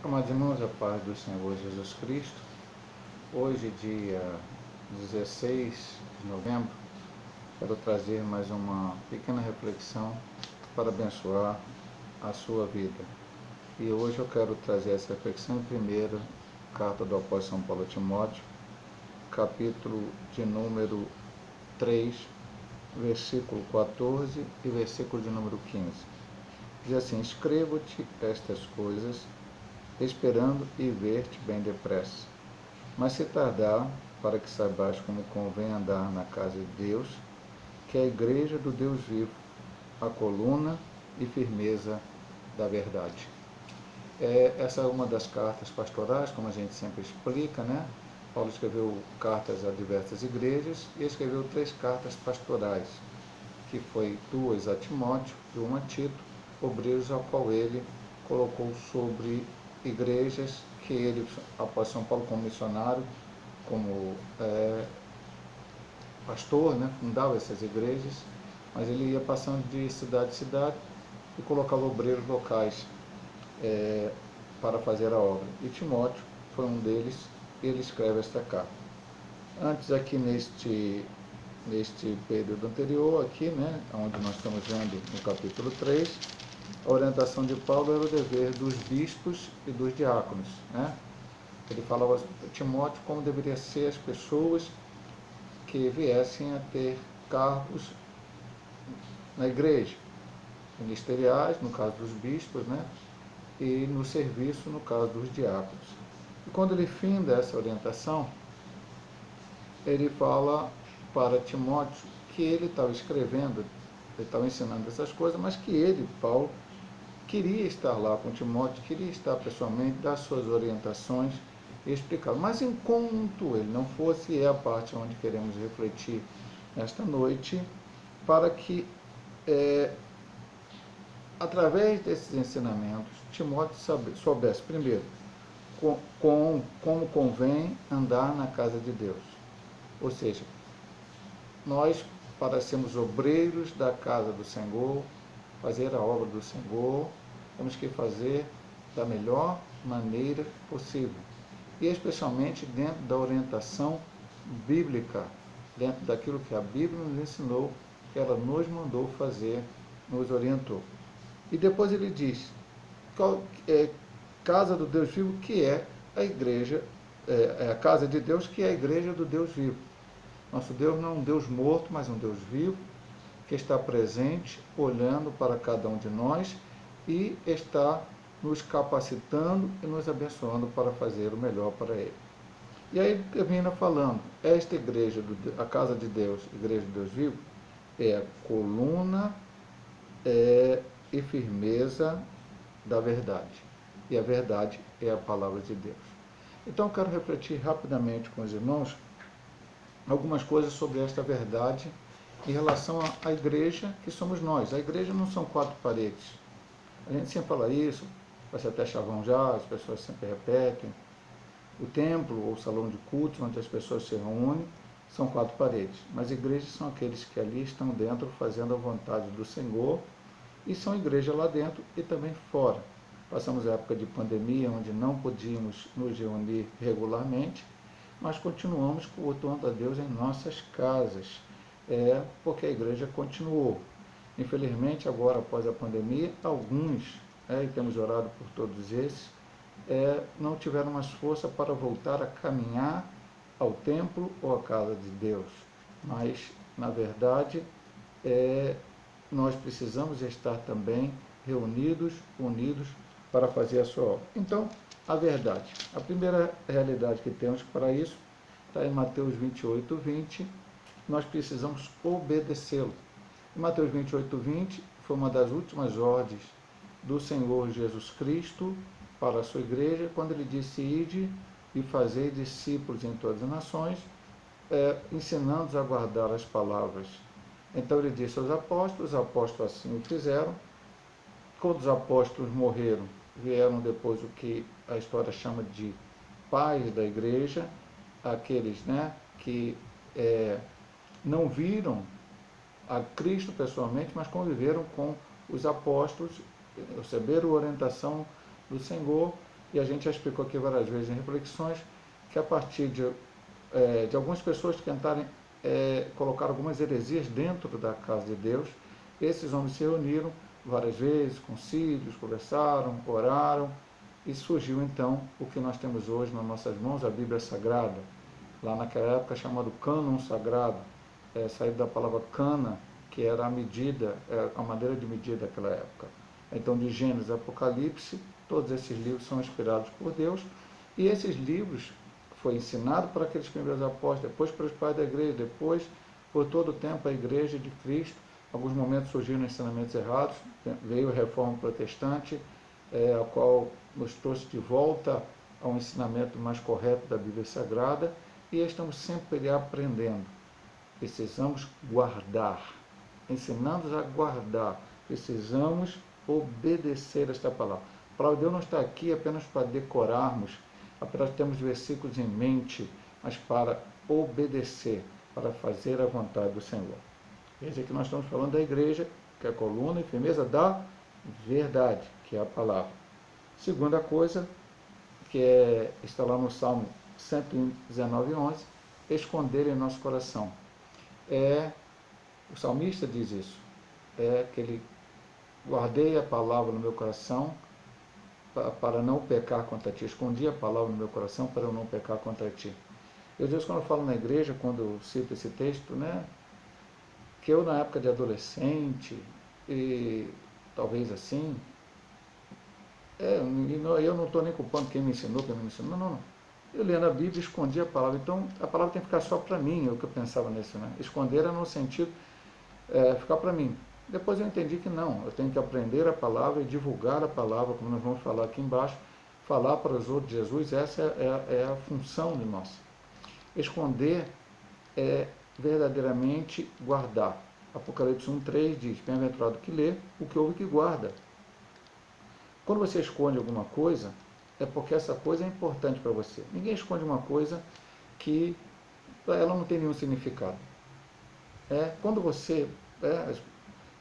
Amados irmãos, a paz do Senhor Jesus Cristo. Hoje, dia 16 de novembro, quero trazer mais uma pequena reflexão para abençoar a sua vida. E hoje eu quero trazer essa reflexão em primeira carta do apóstolo São Paulo a Timóteo, capítulo de número 3, versículo 14 e versículo de número 15. Diz assim: escrevo-te estas coisas, esperando e ver-te bem depressa. Mas se tardar, para que saibas como convém andar na casa de Deus, que é a igreja do Deus vivo, a coluna e firmeza da verdade. Essa é uma das cartas pastorais, como a gente sempre explica, né? Paulo escreveu cartas a diversas igrejas e escreveu 3 cartas pastorais, que foi 2 a Timóteo e 1 a Tito, obreiros ao qual ele colocou sobre igrejas que ele, após São Paulo como missionário, como pastor, né, fundava essas igrejas, mas ele ia passando de cidade em cidade e colocava obreiros locais para fazer a obra. E Timóteo foi um deles, e ele escreve esta carta. Antes, aqui neste período anterior, aqui, né, onde nós estamos vendo no capítulo 3, a orientação de Paulo era o dever dos bispos e dos diáconos, né? Ele falava a Timóteo como deveria ser as pessoas que viessem a ter cargos na igreja, ministeriais, no caso dos bispos, né? E no serviço, no caso dos diáconos. E quando ele finda essa orientação, ele fala para Timóteo que ele estava escrevendo, ele estava ensinando essas coisas, mas que ele, Paulo, queria estar lá com Timóteo, queria estar pessoalmente, dar suas orientações e explicar. Mas enquanto ele não fosse, é a parte onde queremos refletir nesta noite, para que, através desses ensinamentos, Timóteo soubesse, primeiro, como convém andar na casa de Deus. Ou seja, nós, para sermos obreiros da casa do Senhor, fazer a obra do Senhor, temos que fazer da melhor maneira possível. E especialmente dentro da orientação bíblica, dentro daquilo que a Bíblia nos ensinou, que ela nos mandou fazer, nos orientou. E depois ele diz, casa do Deus vivo, que é a igreja, a casa de Deus, que é a igreja do Deus vivo. Nosso Deus não é um Deus morto, mas um Deus vivo, que está presente, olhando para cada um de nós e está nos capacitando e nos abençoando para fazer o melhor para Ele. E aí ele termina falando, esta igreja, a casa de Deus, igreja de Deus vivo, é a coluna e firmeza da verdade. E a verdade é a palavra de Deus. Então eu quero refletir rapidamente com os irmãos algumas coisas sobre esta verdade em relação à igreja que somos nós. A igreja não são 4 paredes. A gente sempre fala isso, vai ser até chavão já, as pessoas sempre repetem. O templo ou salão de culto, onde as pessoas se reúnem, são 4 paredes. Mas igrejas são aqueles que ali estão dentro fazendo a vontade do Senhor e são igreja lá dentro e também fora. Passamos a época de pandemia, onde não podíamos nos reunir regularmente, mas continuamos cultuando a Deus em nossas casas, porque a igreja continuou. Infelizmente, agora após a pandemia, alguns, e temos orado por todos esses, não tiveram mais força para voltar a caminhar ao templo ou à casa de Deus. Mas, na verdade, nós precisamos estar também reunidos, unidos, para fazer a sua obra. Então, a verdade. A primeira realidade que temos para isso está em Mateus 28, 20. Nós precisamos obedecê-lo. Em Mateus 28, 20 foi uma das últimas ordens do Senhor Jesus Cristo para a sua igreja, quando ele disse: ide e fazei discípulos em todas as nações, ensinando-os a guardar as palavras. Então ele disse aos apóstolos, os apóstolos assim o fizeram. Quando os apóstolos morreram, vieram depois o que a história chama de pais da igreja, aqueles, né, que não viram a Cristo pessoalmente, mas conviveram com os apóstolos, receberam a orientação do Senhor E a gente já explicou aqui várias vezes em reflexões que a partir de algumas pessoas tentarem colocar algumas heresias dentro da casa de Deus, esses homens se reuniram várias vezes, concílios, conversaram, oraram, e surgiu então o que nós temos hoje nas nossas mãos, a Bíblia Sagrada, lá naquela época chamado cânon sagrado, saído da palavra cana, que era a medida, a maneira de medir daquela época. Então, de Gênesis a Apocalipse, todos esses livros são inspirados por Deus, e esses livros foi ensinado para aqueles primeiros apóstolos, depois para os pais da igreja, depois, por todo o tempo, a igreja de Cristo. Alguns momentos surgiram ensinamentos errados, veio a reforma protestante, a qual nos trouxe de volta a um ensinamento mais correto da Bíblia Sagrada, e estamos sempre aprendendo. Precisamos guardar, ensinando-nos a guardar, precisamos obedecer esta palavra. A palavra de Deus não está aqui apenas para decorarmos, apenas termos versículos em mente, mas para obedecer, para fazer a vontade do Senhor. Veja que nós estamos falando da igreja, que é a coluna e firmeza da verdade, que é a palavra. Segunda coisa, que está lá no Salmo 119:11, esconder em nosso coração. O salmista diz isso, que ele guardei a palavra no meu coração para não pecar contra ti, escondi a palavra no meu coração para eu não pecar contra ti. Eu digo, quando eu falo na igreja, quando eu cito esse texto, que eu na época de adolescente, e talvez assim, eu não estou nem culpando quem me ensinou, não. Eu lendo a Bíblia, escondi a palavra, então a palavra tem que ficar só para mim, é o que eu pensava nisso, Esconder era no sentido, ficar para mim. Depois eu entendi que não, eu tenho que aprender a palavra e divulgar a palavra, como nós vamos falar aqui embaixo, falar para os outros de Jesus, essa é a função de nós. Esconder é verdadeiramente guardar. Apocalipse 1:3 diz, bem-aventurado que lê, o que ouve que guarda. Quando você esconde alguma coisa, é porque essa coisa é importante para você. Ninguém esconde uma coisa que ela não tem nenhum significado. Quando você...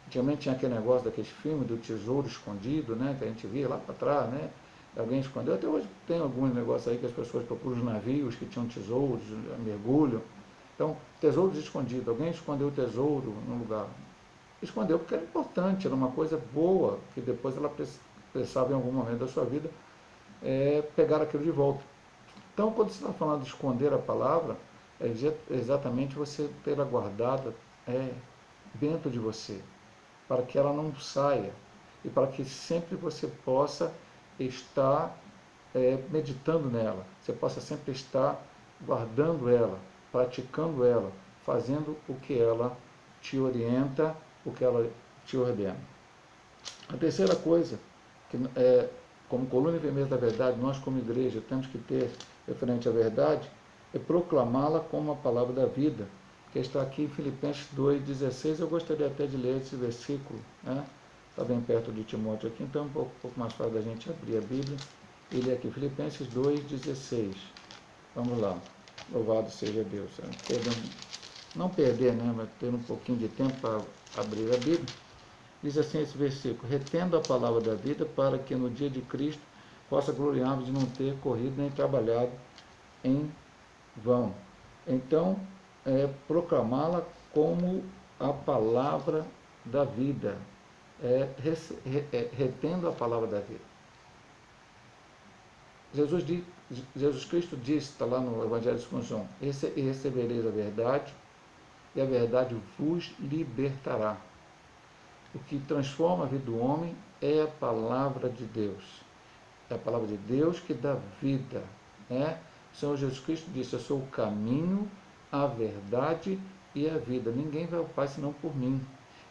antigamente tinha aquele negócio daqueles filmes do tesouro escondido, que a gente via lá para trás, alguém escondeu. Até hoje tem alguns negócios aí que as pessoas procuram os navios que tinham tesouros, mergulham. Então, tesouros escondidos. Alguém escondeu o tesouro num lugar. Escondeu porque era importante, era uma coisa boa, que depois ela precisava em algum momento da sua vida pegar aquilo de volta. Então, quando você está falando de esconder a palavra, é exatamente você ter ela guardada dentro de você, para que ela não saia e para que sempre você possa estar meditando nela, você possa sempre estar guardando ela, praticando ela, fazendo o que ela te orienta, o que ela te ordena. A terceira coisa, que como coluna e firmeza da verdade, nós como igreja temos que ter referente à verdade, é proclamá-la como a palavra da vida, que está aqui em Filipenses 2:16. Eu gostaria até de ler esse versículo, está bem perto de Timóteo aqui, então é um pouco mais fácil da gente abrir a Bíblia e ler aqui, Filipenses 2:16. Vamos lá, louvado seja Deus. Não perder, mas ter um pouquinho de tempo para abrir a Bíblia. Diz assim esse versículo, retendo a palavra da vida para que no dia de Cristo possa gloriar-me de não ter corrido nem trabalhado em vão. Então, proclamá-la como a palavra da vida, retendo a palavra da vida. Jesus Cristo disse, está lá no Evangelho de São João, e recebereis a verdade, e a verdade vos libertará. O que transforma a vida do homem é a palavra de Deus. É a palavra de Deus que dá vida. O Senhor Jesus Cristo disse, eu sou o caminho, a verdade e a vida. Ninguém vai ao Pai senão por mim.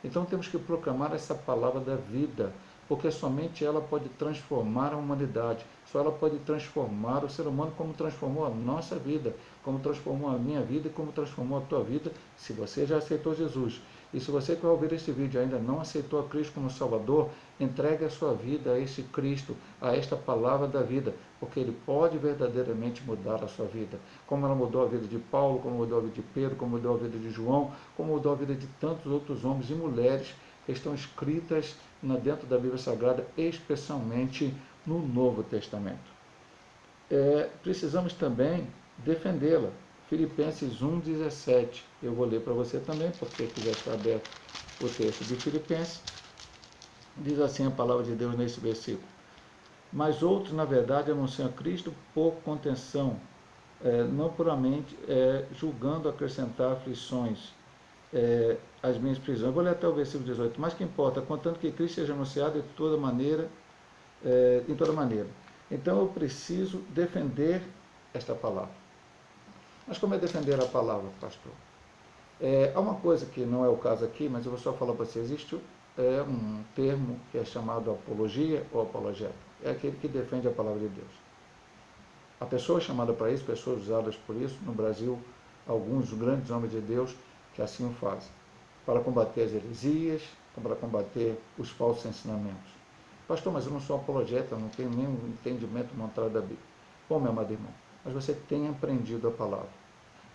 Então temos que proclamar essa palavra da vida, porque somente ela pode transformar a humanidade. Só ela pode transformar o ser humano como transformou a nossa vida, como transformou a minha vida e como transformou a tua vida, se você já aceitou Jesus. E se você que vai ouvir este vídeo ainda não aceitou a Cristo como Salvador, entregue a sua vida a esse Cristo, a esta palavra da vida, porque Ele pode verdadeiramente mudar a sua vida. Como ela mudou a vida de Paulo, como mudou a vida de Pedro, como mudou a vida de João, como mudou a vida de tantos outros homens e mulheres que estão escritas dentro da Bíblia Sagrada, especialmente no Novo Testamento. precisamos também defendê-la. Filipenses 1,17. Eu vou ler para você também, porque quiser estar aberto o texto de Filipenses. Diz assim a palavra de Deus nesse versículo. Mas outros, na verdade, anunciam a Cristo por contenção, não puramente julgando acrescentar aflições às minhas prisões. Eu vou ler até o versículo 18. Mas que importa, contanto que Cristo seja anunciado de toda maneira, em toda maneira. Então eu preciso defender esta palavra. Mas como é defender a palavra, pastor? Há uma coisa que não é o caso aqui, mas eu vou só falar para você. Existe um termo que é chamado apologia ou apologeta. É aquele que defende a palavra de Deus. A pessoa chamada para isso, pessoas usadas por isso, no Brasil, alguns grandes homens de Deus que assim o fazem, para combater as heresias, para combater os falsos ensinamentos. Pastor, mas eu não sou apologeta, não tenho nenhum entendimento montado da Bíblia. Bom, meu amado irmão, mas você tem aprendido a palavra.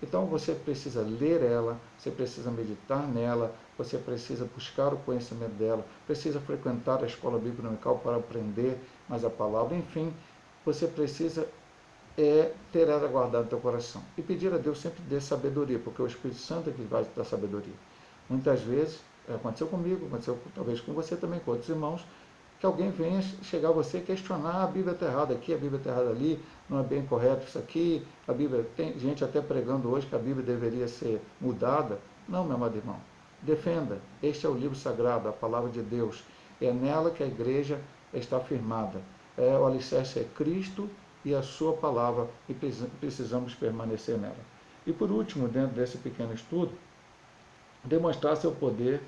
Então você precisa ler ela, você precisa meditar nela, você precisa buscar o conhecimento dela, precisa frequentar a escola bíblica dominical para aprender mais a palavra. Enfim, você precisa ter ela guardada no teu coração. E pedir a Deus sempre dê sabedoria, porque o Espírito Santo é que vai dar sabedoria. Muitas vezes, aconteceu comigo, aconteceu talvez com você também, com outros irmãos, que alguém venha chegar a você e questionar: a Bíblia está errada aqui, a Bíblia está errada ali, não é bem correto isso aqui, a Bíblia, tem gente até pregando hoje que a Bíblia deveria ser mudada. Não, meu amado irmão, defenda, este é o livro sagrado, a palavra de Deus, é nela que a igreja está firmada, o alicerce é Cristo e a sua palavra, e precisamos permanecer nela. E por último, dentro desse pequeno estudo, demonstrar seu poder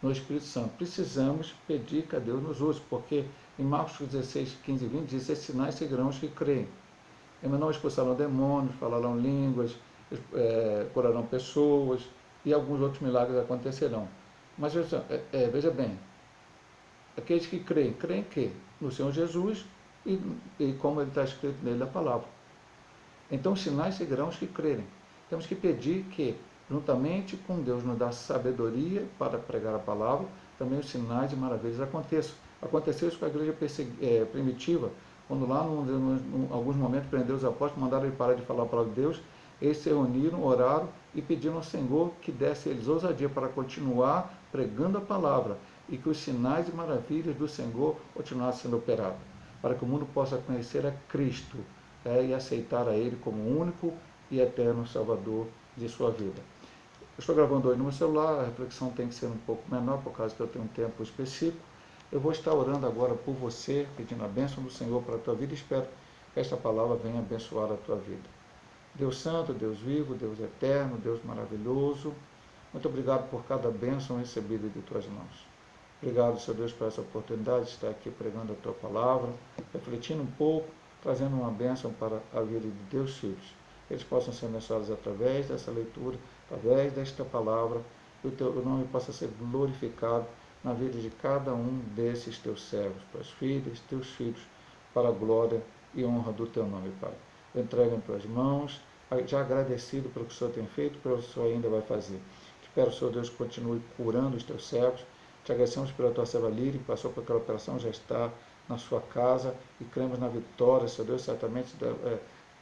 no Espírito Santo. Precisamos pedir que a Deus nos use, porque em Marcos 16, 15 e 20 diz: esses sinais seguirão os que creem. Eles não expulsarão demônios, falarão línguas, curarão pessoas, e alguns outros milagres acontecerão. Mas veja bem, aqueles que creem, creem que? No Senhor Jesus e como ele está escrito nele a palavra. Então os sinais seguirão os que crerem. Temos que pedir que, juntamente com Deus nos dá sabedoria para pregar a palavra, também os sinais e maravilhas aconteçam. Aconteceu isso com a igreja primitiva, quando lá, em alguns momentos, prendeu os apóstolos, mandaram ele parar de falar a palavra de Deus. Eles se reuniram, oraram e pediram ao Senhor que desse a eles ousadia para continuar pregando a palavra e que os sinais e maravilhas do Senhor continuassem sendo operados, para que o mundo possa conhecer a Cristo e aceitar a Ele como único e eterno Salvador de sua vida. Eu estou gravando hoje no meu celular, a reflexão tem que ser um pouco menor, por causa que eu tenho um tempo específico. Eu vou estar orando agora por você, pedindo a bênção do Senhor para a tua vida, e espero que esta palavra venha abençoar a tua vida. Deus Santo, Deus vivo, Deus eterno, Deus maravilhoso, muito obrigado por cada bênção recebida de tuas mãos. Obrigado, Senhor Deus, por essa oportunidade de estar aqui pregando a tua palavra, refletindo um pouco, trazendo uma bênção para a vida de teus filhos. Eles possam ser abençoados através dessa leitura, através desta palavra, e o teu nome possa ser glorificado na vida de cada um desses teus servos, tuas filhas, teus filhos, para a glória e honra do teu nome, Pai. Eu entrego em tuas mãos, já agradecido pelo que o Senhor tem feito, pelo que o Senhor ainda vai fazer. Espero, Senhor Deus, que continue curando os teus servos. Te agradecemos pela tua serva Líria, que passou por aquela operação, já está na sua casa, e cremos na vitória, Senhor Deus, certamente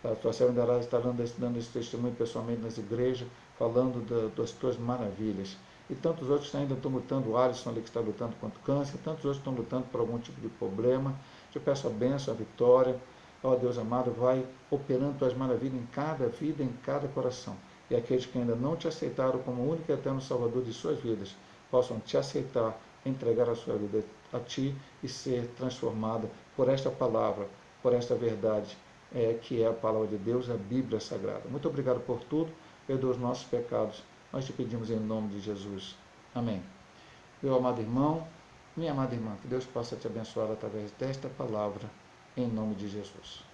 a tua serva estará dando esse testemunho pessoalmente nas igrejas, falando das tuas maravilhas. E tantos outros ainda estão lutando, o Alisson ali que está lutando contra o câncer, tantos outros estão lutando por algum tipo de problema. Te peço a bênção, a vitória. Ó Deus amado, vai operando tuas maravilhas em cada vida, em cada coração. E aqueles que ainda não te aceitaram como único e eterno Salvador de suas vidas, possam te aceitar, entregar a sua vida a ti e ser transformada por esta palavra, por esta verdade, que é a palavra de Deus, a Bíblia Sagrada. Muito obrigado por tudo, perdoa os nossos pecados, nós te pedimos em nome de Jesus. Amém. Meu amado irmão, minha amada irmã, que Deus possa te abençoar através desta palavra, em nome de Jesus.